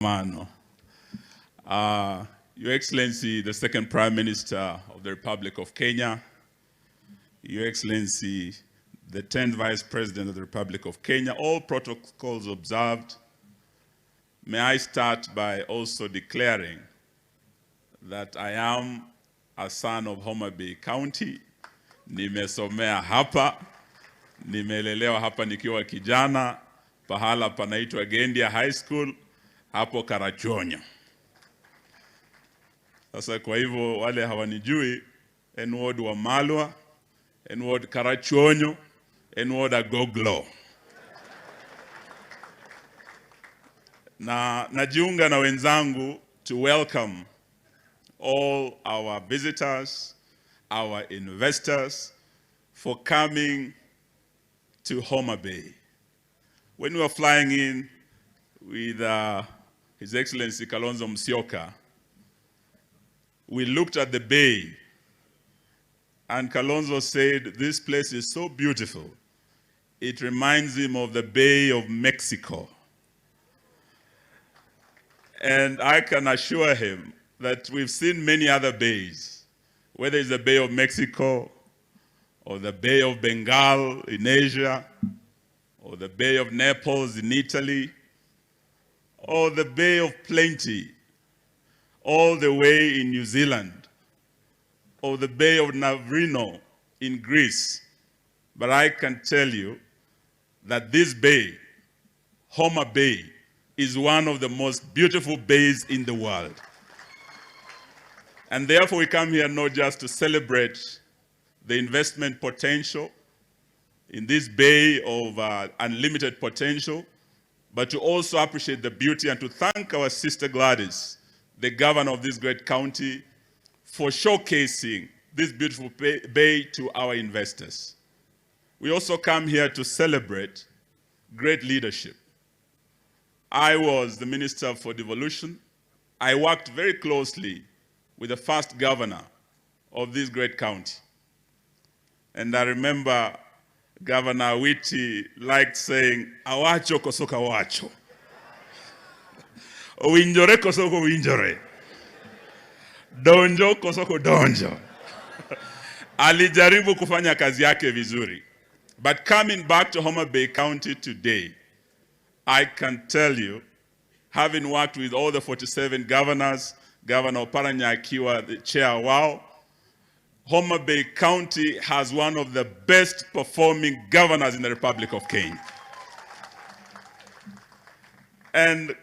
Mano. Your Excellency, the second Prime Minister of the Republic of Kenya, Your Excellency, the 10th Vice President of the Republic of Kenya, all protocols observed, may I start by also declaring that I am a son of Homa Bay County. Nimesomea hapa, nimelelewa hapa nikiwa kijana, pahala panaitwa Gendia High School, hapo Karachonyo. Sasa kwa hivyo wale hawanijui, N-word Wamalwa, N-word Karachonyo, N-word Agoglo. Na najiunga na wenzangu to welcome all our visitors, our investors, for coming to Homa Bay. When we were flying in with His Excellency Kalonzo Musyoka, we looked at the bay, and Kalonzo said, this place is so beautiful. It reminds him of the Bay of Mexico. And I can assure him that we've seen many other bays, whether it's the Bay of Mexico, or the Bay of Bengal in Asia, or the Bay of Naples in Italy, or the Bay of Plenty, all the way in New Zealand, or the Bay of Navrino in Greece. But I can tell you that this bay, Homa Bay, is one of the most beautiful bays in the world. And therefore we come here not just to celebrate the investment potential in this bay of unlimited potential, but to also appreciate the beauty and to thank our sister Gladys, the governor of this great county, for showcasing this beautiful bay to our investors. We also come here to celebrate great leadership. I was the Minister for Devolution. I worked very closely with the first governor of this great county. And I remember Governor Witi liked saying, awacho kosoka wacho. Uwinjore kosoko winjore. Donjo kosoko donjo. Alijaribu kufanya kazi yake vizuri. But coming back to Homa Bay County today, I can tell you, having worked with all the 47 governors, Governor Oparanya akiwa the chair wao, Homa Bay County has one of the best performing governors in the Republic of Kenya. And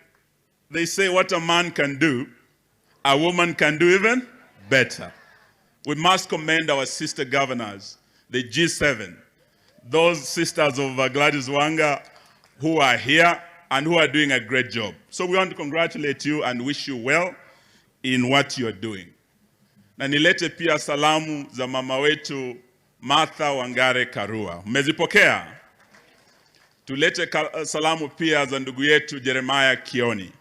they say what a man can do, a woman can do even better. We must commend our sister governors, the G7, those sisters of Gladys Wanga who are here and who are doing a great job. So we want to congratulate you and wish you well in what you are doing. Na nilete pia salamu za mama wetu Martha Wangare Karua. Mmezipokea? Tulete salamu pia za ndugu yetu Jeremiah Kioni.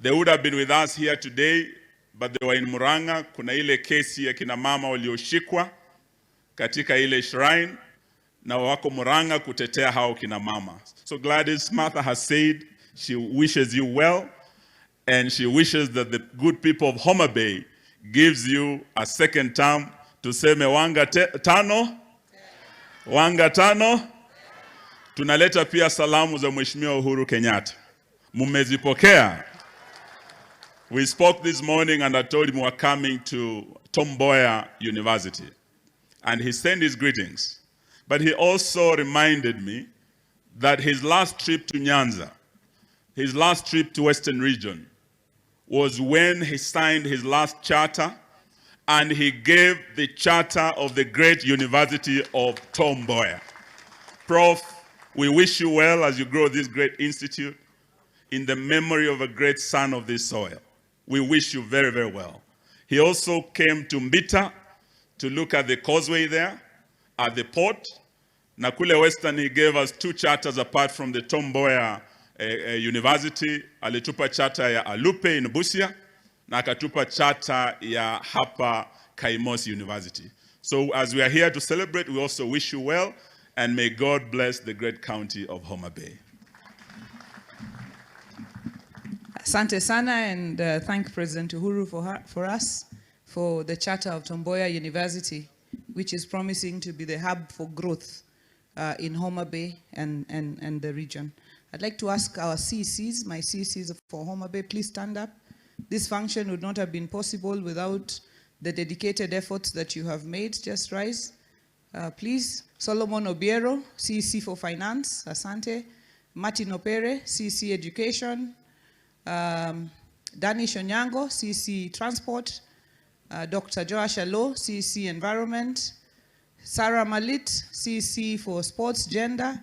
They would have been with us here today, but they were in Muranga. Kuna ile kesi ya kina mama walioshikwa katika ile shrine, na wako Muranga kutetea hao kina mama. So Gladys, Martha has said she wishes you well, and she wishes that the good people of Homa Bay gives you a second term to say wanga tano, wanga tano. Tunaleta pia salamu za Mheshimiwa Uhuru Kenyatta. Mumezipokea? We spoke this morning and I told him we were coming to Tom Mboya University. And he sent his greetings. But he also reminded me that his last trip to Nyanza, his last trip to Western Region, was when he signed his last charter, and he gave the charter of the great University of Tom Mboya. Prof, we wish you well as you grow this great institute in the memory of a great son of this soil. We wish you very, very well. He also came to Mbita to look at the causeway there, at the port. Nakule Western, he gave us 2 charters apart from the Tom Mboya University. Alitupa charter ya Alupe in Busia, na akatupa charter ya hapa Kaimosi University. So as we are here to celebrate, we also wish you well, and may God bless the great county of Homa Bay. Asante sana, and thank President Uhuru for us, for the charter of Tomboya University, which is promising to be the hub for growth in Homa Bay and the region. I'd like to ask our CCs, my CCs for Homa Bay, please stand up. This function would not have been possible without the dedicated efforts that you have made. Just rise, please. Solomon Obiero, CC for Finance, Asante. Martin Opere, CC Education. Dani Shonyango, CC Transport. Dr. Joash Alo, CC Environment. Sarah Malit, CC for Sports, Gender.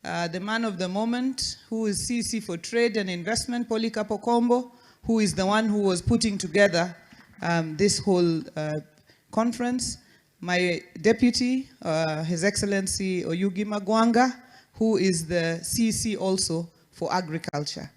The man of the moment, who is CC for Trade and Investment, Polycarpo Kombo, who is the one who was putting together this whole conference. My deputy, His Excellency Oyugi Magwanga, who is the CC also for Agriculture.